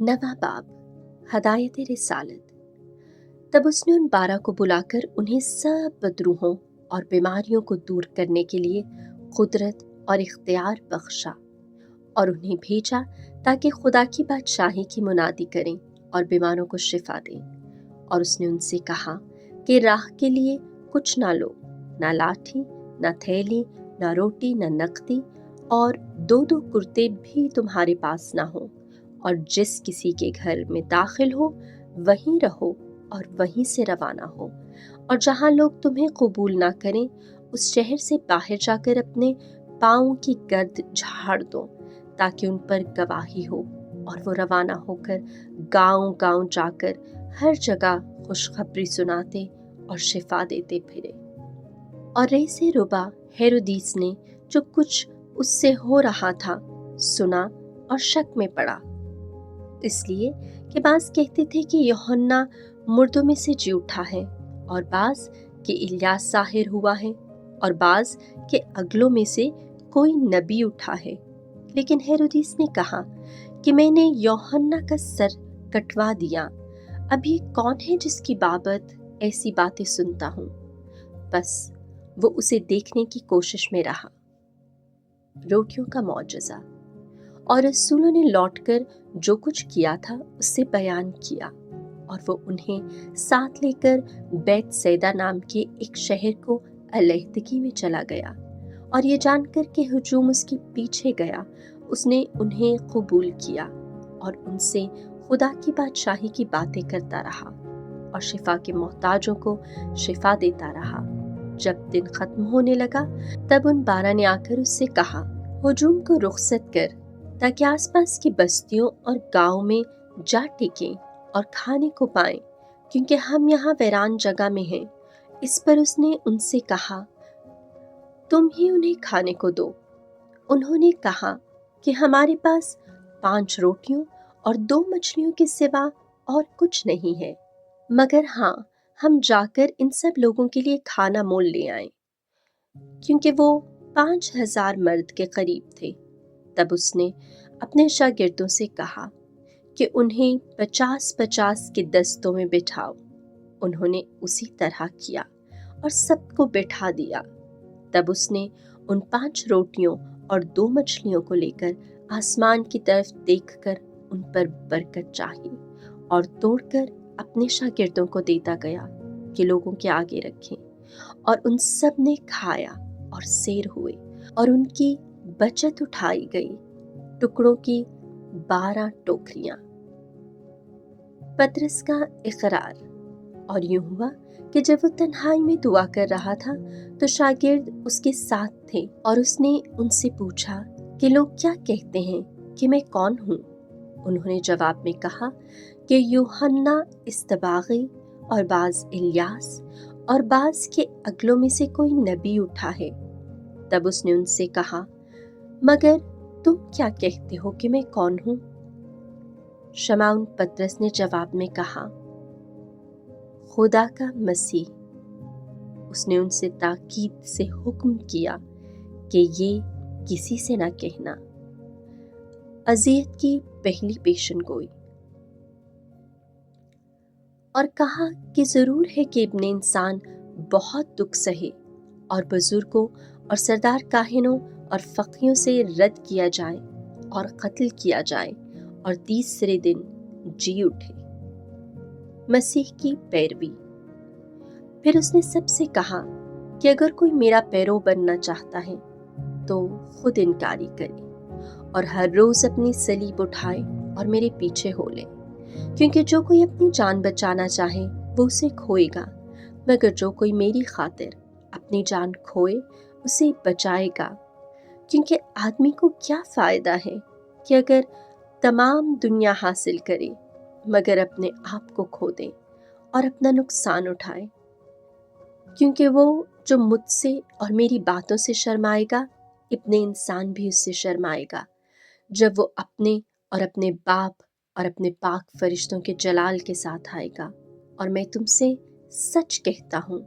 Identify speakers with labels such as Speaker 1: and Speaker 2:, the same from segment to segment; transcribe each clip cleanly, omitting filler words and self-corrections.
Speaker 1: नवा बाब हदायत रिसालत। तब उसने उन 12 को बुलाकर उन्हें सब बदरूहों और बीमारियों को दूर करने के लिए कुदरत और इख्तियार बख्शा और उन्हें भेजा ताकि खुदा की बादशाही की मुनादी करें और बीमारों को शिफा दें। और उसने उनसे कहा कि राह के लिए कुछ ना लो, ना लाठी, ना थैली, ना रोटी, ना नकदी, और 2-2 कुर्ते भी तुम्हारे पास ना हो। और जिस किसी के घर में दाखिल हो वहीं रहो और वहीं से रवाना हो। और जहाँ लोग तुम्हें कबूल ना करें उस शहर से बाहर जाकर अपने पाँव की गर्द झाड़ दो ताकि उन पर गवाही हो। और वो रवाना होकर गांव-गांव जाकर हर जगह खुशखबरी सुनाते और शिफा देते फिरे। और रईसे रुबा हेरोदीस ने जो कुछ उससे हो रहा था सुना और शक में पड़ा, इसलिए कि बाज़ कहते थे कि यूहन्ना मुर्दों में से जी उठा है, और बाज़ कि इलियास ज़ाहिर हुआ है, और बाज़ के अगलों में से कोई नबी उठा है। लेकिन हेरोदीस ने कहा कि मैंने यूहन्ना का सर कटवा दिया। अब ये कौन है जिसकी बाबत ऐसी बातें सुनता हूँ? बस वो उसे देखने की कोशिश में रहा। रोटियों का मौजज़ा। और रसूलों ने लौटकर जो कुछ किया था उससे बयान किया, और वो उन्हें साथ लेकर बैत सैदा नाम के एक शहर को अलहदगी में चला गया। और ये जानकर कि हुजूम उसके पीछे गया, उसने उन्हें कबूल किया और उनसे खुदा की बादशाही की बातें करता रहा और शिफा के मोहताजों को शिफा देता रहा। जब दिन खत्म होने लगा तब उन 12 ने आकर उससे कहा, हुजूम को रुखसत कर ताकि आसपास की बस्तियों और गांव में जा टिकें और खाने को पाएं, क्योंकि हम यहाँ वीरान जगह में हैं। इस पर उसने उनसे कहा, तुम ही उन्हें खाने को दो। उन्होंने कहा कि हमारे पास 5 रोटियों और 2 मछलियों के सिवा और कुछ नहीं है, मगर हाँ, हम जाकर इन सब लोगों के लिए खाना मोल ले आएं, क्योंकि वो 5,000 मर्द के करीब थे। तब उसने अपने शागिर्दों से कहा कि उन्हें 50-50 के दस्तों में बिठाओ। उन्होंने उसी तरह किया और सबको बिठा दिया। तब उसने उन 5 रोटियों और 2 मछलियों को लेकर आसमान की तरफ देखकर उन पर बरकत चाही और तोड़कर अपने शागिर्दों को देता गया कि लोगों के आगे रखें। और उन सब ने खाया और सैर हुए, और उनकी बचत उठाई गई टुकड़ों की 12 टोकरियां। पतरस का इकरार। और यूं हुआ कि जब वो तन्हाई में दुआ कर रहा था तो शागिर्द उसके साथ थे, और उसने उनसे पूछा कि लोग क्या कहते हैं कि मैं कौन हूँ? उन्होंने जवाब में कहा कि यूहन्ना इस्तबागी, और बाज़ इलियास, और बाज़ के अगलों में से कोई नबी उठा है। तब उसने उनसे कहा, मगर तुम क्या कहते हो कि मैं कौन हूँ? शमौन पतरस ने जवाब में कहा, खुदा का मसीह। उसने उनसे ताकीद से हुक्म किया कि ये किसी से ना कहना। अज़ियत की पहली पेशन गोई। और कहा कि ज़रूर है कि इब्ने इंसान बहुत दुख सहे और बुजुर्गों और सरदार काहिनों और फ़कीहों से रद्द किया जाए और कत्ल किया जाए और तीसरे दिन जी उठे। मसीह की पैरवी। फिर उसने सबसे कहा कि अगर कोई मेरा पैरो बनना चाहता है तो खुद इनकारी करे और हर रोज़ अपनी सलीब उठाए और मेरे पीछे हो ले। क्योंकि जो कोई अपनी जान बचाना चाहे वो उसे खोएगा, मगर जो कोई मेरी खातिर अपनी जान खोए उसे बचाएगा। क्योंकि आदमी को क्या फ़ायदा है कि अगर तमाम दुनिया हासिल करे मगर अपने आप को खो दे और अपना नुकसान उठाए। क्योंकि वो जो मुझसे और मेरी बातों से शर्माएगा, इब्ने इंसान भी उससे शर्माएगा जब वो अपने और अपने बाप और अपने पाक फरिश्तों के जलाल के साथ आएगा। और मैं तुमसे सच कहता हूँ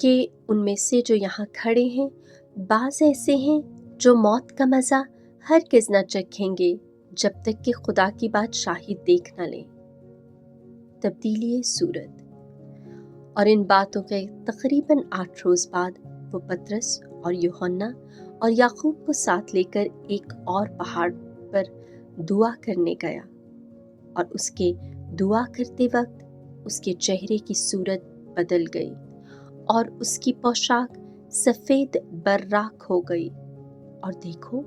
Speaker 1: कि उनमें से जो यहाँ खड़े हैं, बाज़ ऐसे हैं जो मौत का मज़ा हरगिज़ न चखेंगे जब तक कि खुदा की बादशाही देख न लें। तब्दीली सूरत। और इन बातों के तकरीबन 8 रोज बाद वो पतरस और यूहन्ना और याकूब को साथ लेकर एक और पहाड़ पर दुआ करने गया, और उसके दुआ करते वक्त उसके चेहरे की सूरत बदल गई और उसकी पोशाक सफ़ेद बर्राक हो गई। और देखो,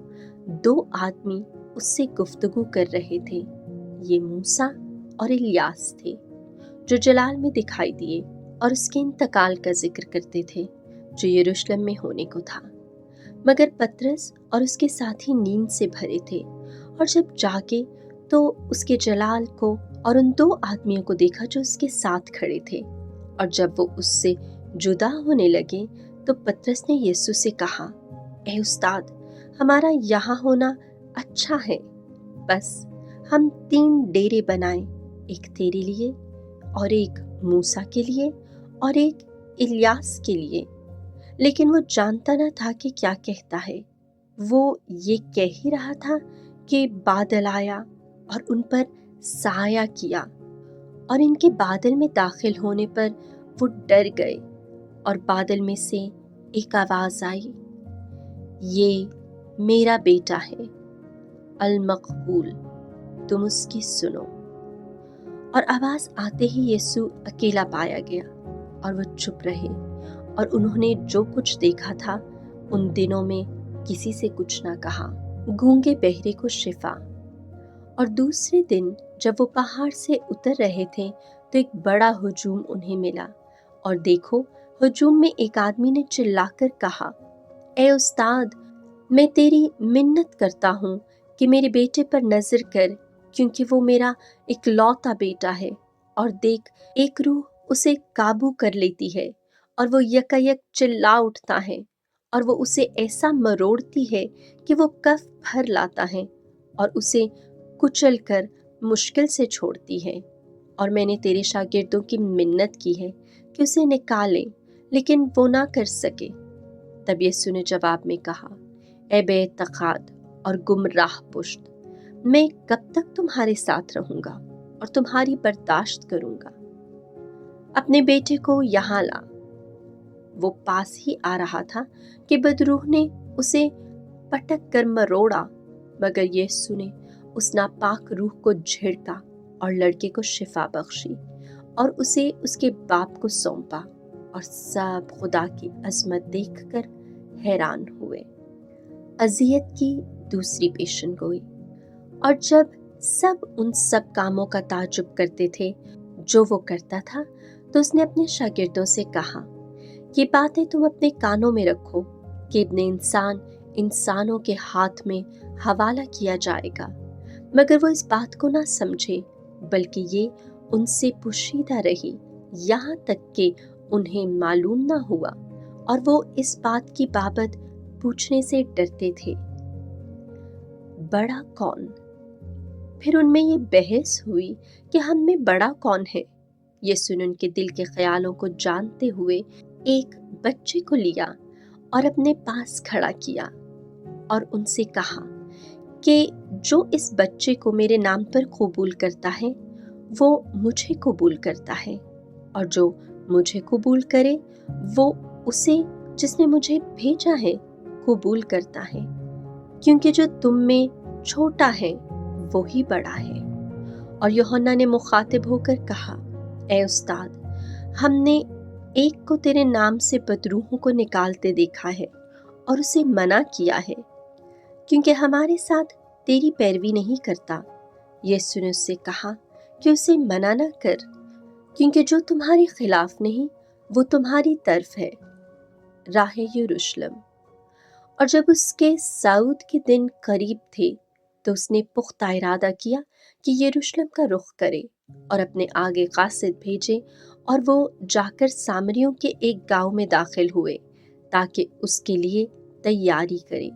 Speaker 1: 2 आदमी उससे गुफ्तगू कर रहे थे। ये मूसा और इलियास थे, जो जलाल में दिखाई दिए और उसके इंतकाल का जिक्र करते थे, जो यरूशलेम में होने को था। मगर पतरस और उसके साथी नींद से भरे थे, और जब जागे तो उसके जलाल को और उन 2 आदमियों को देखा जो उसके साथ खड़े थे। और जब वो उससे जुदा होने लगे तो पतरस ने यीशु से कहा, ए उस्ताद, हमारा यहाँ होना अच्छा है। बस हम 3 डेरे बनाएं, एक तेरे लिए और एक मूसा के लिए और एक इलियास के लिए। लेकिन वो जानता न था कि क्या कहता है। वो ये कह ही रहा था कि बादल आया और उन पर साया किया, और इनके बादल में दाखिल होने पर वो डर गए। और बादल में से एक आवाज आई, ये मेरा बेटा है, अल मकबूल, तुम उसकी सुनो। और आवाज आते ही यीशु अकेला पाया गया, और वो चुप रहे, और उन्होंने जो कुछ देखा था उन दिनों में किसी से कुछ ना कहा। गूंगे बहरे को शिफा। और दूसरे दिन जब वो पहाड़ से उतर रहे थे तो एक बड़ा हुजूम उन्हें मिला। और देखो, हुजूम में एक आदमी ने चिल्लाकर कहा, ए उस्ताद, मैं तेरी मिन्नत करता हूँ कि मेरे बेटे पर नजर कर, क्योंकि वो मेरा इकलौता बेटा है। और देख, एक रूह उसे काबू कर लेती है, और वो यकायक चिल्ला उठता है, और वो उसे ऐसा मरोड़ती है कि वो कफ भर लाता है, और उसे कुचल कर मुश्किल से छोड़ती है। और मैंने तेरे शागिर्दों की मिन्नत की है कि उसे निकालें, लेकिन वो ना कर सके। तब यीशु ने जवाब में कहा, ए बेतकाद और गुमराह पुश्त, मैं कब तक तुम्हारे साथ रहूंगा और तुम्हारी बर्दाश्त करूंगा? अपने बेटे को यहाँ ला। वो पास ही आ रहा था कि बदरूह ने उसे पटक कर मरोड़ा, मगर यीशु ने उस नापाक रूह को झिड़का और लड़के को शिफा बख्शी और उसे उसके बाप को सौंपा। और सब खुदा की अजमत देखकर हैरान हुए। अजियत की दूसरी पेशनगोई। और जब सब उन सब कामों का ताजुब करते थे जो वो करता था, तो उसने अपने शागिर्दों से कहा, ये बातें तुम अपने कानों में रखो कि इब्ने इंसान इंसानों के हाथ में हवाला किया जाएगा। मगर वो इस बात को ना समझे, बल्कि ये उनसे पोशीदा रही, यहाँ तक कि उन्हें मालूम ना हुआ, और वो इस बात की बाबत पूछने से डरते थे, बड़ा कौन? फिर उनमें ये बहस हुई कि हम में बड़ा कौन है। यीशु ने उनके दिल के ख्यालों को जानते हुए एक बच्चे को लिया और अपने पास खड़ा किया और उनसे कहा कि जो इस बच्चे को मेरे नाम पर कबूल करता है वो मुझे कबूल करता है, और जो मुझे कबूल करे वो उसे जिसने मुझे भेजा है कबूल करता है। क्योंकि जो तुम में छोटा है वो ही बड़ा है। और यूहन्ना ने मुखातिब होकर कहा, ए उस्ताद, हमने एक को तेरे नाम से बदरूहों को निकालते देखा है और उसे मना किया है, क्योंकि हमारे साथ तेरी पैरवी नहीं करता। यीशु ने उससे कहा कि उसे मना न कर, क्योंकि जो तुम्हारे खिलाफ नहीं वो तुम्हारी तरफ है। राह यरूशलेम। और जब उसके सऊद के दिन करीब थे तो उसने पुख्ता इरादा किया कि यरूशलेम का रुख करे और अपने आगे कासिद भेजे, और वो जाकर सामरियों के एक गांव में दाखिल हुए ताकि उसके लिए तैयारी करे।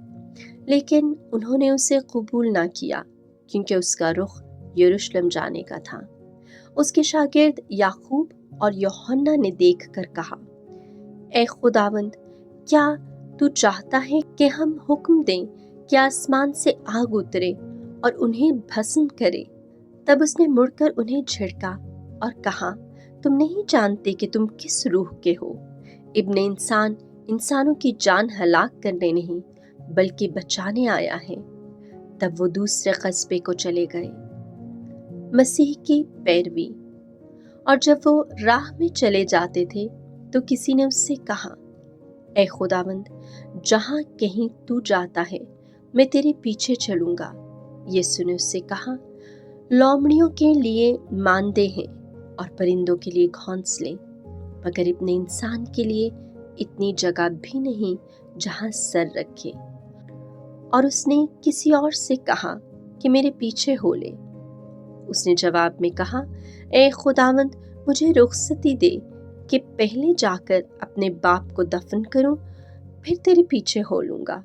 Speaker 1: लेकिन उन्होंने उसे कबूल ना किया, क्योंकि उसका रुख यरूशलेम जाने का था। उसके शागिर्द याकूब और यूहन्ना ने देखकर कहा, ए खुदावंद, क्या तू चाहता है कि हम हुक्म दें कि आसमान से आग उतरे और उन्हें भस्म करे। तब उसने मुड़कर उन्हें झिड़का और कहा, तुम नहीं जानते कि तुम किस रूह के हो। इब्ने इंसान इंसानों की जान हलाक करने नहीं बल्कि बचाने आया है। तब वो दूसरे कस्बे को चले गए। मसीह की पैरवी। और जब वो राह में चले जाते थे तो किसी ने उससे कहा, ऐ खुदावंद, जहां कहीं तू जाता है मैं तेरे पीछे चलूंगा। यीशु ने उससे कहा, लोमड़ियों के लिए मांदे हैं और परिंदों के लिए घोंसले, मगर इब्ने इंसान के लिए इतनी जगह भी नहीं जहां सर रखे। और उसने किसी और से कहा कि मेरे पीछे हो ले। उसने जवाब में कहा, ए खुदावंद, मुझे रुखसती दे कि पहले जाकर अपने बाप को दफन करूं, फिर तेरे पीछे हो लूंगा।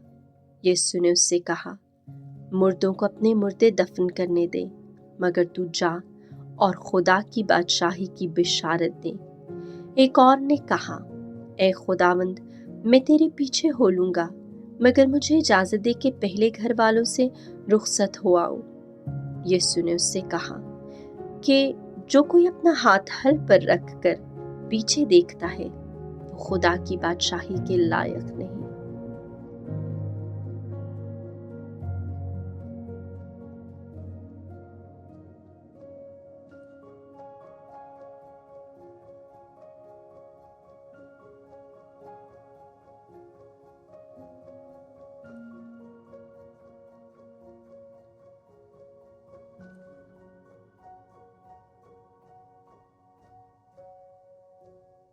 Speaker 1: यीशु ने उससे कहा, मुर्दों को अपने मुर्दे दफन करने दे, मगर तू जा और खुदा की बादशाही की बिशारत दे। एक और ने कहा, ए खुदावंद, मैं तेरे पीछे हो लूंगा, मगर मुझे इजाजत दे कि पहले घर वालों से रुखसत हो आऊं। यीशु ने उससे कहा कि जो कोई अपना हाथ हल पर रख कर पीछे देखता है वो खुदा की बादशाही के लायक नहीं।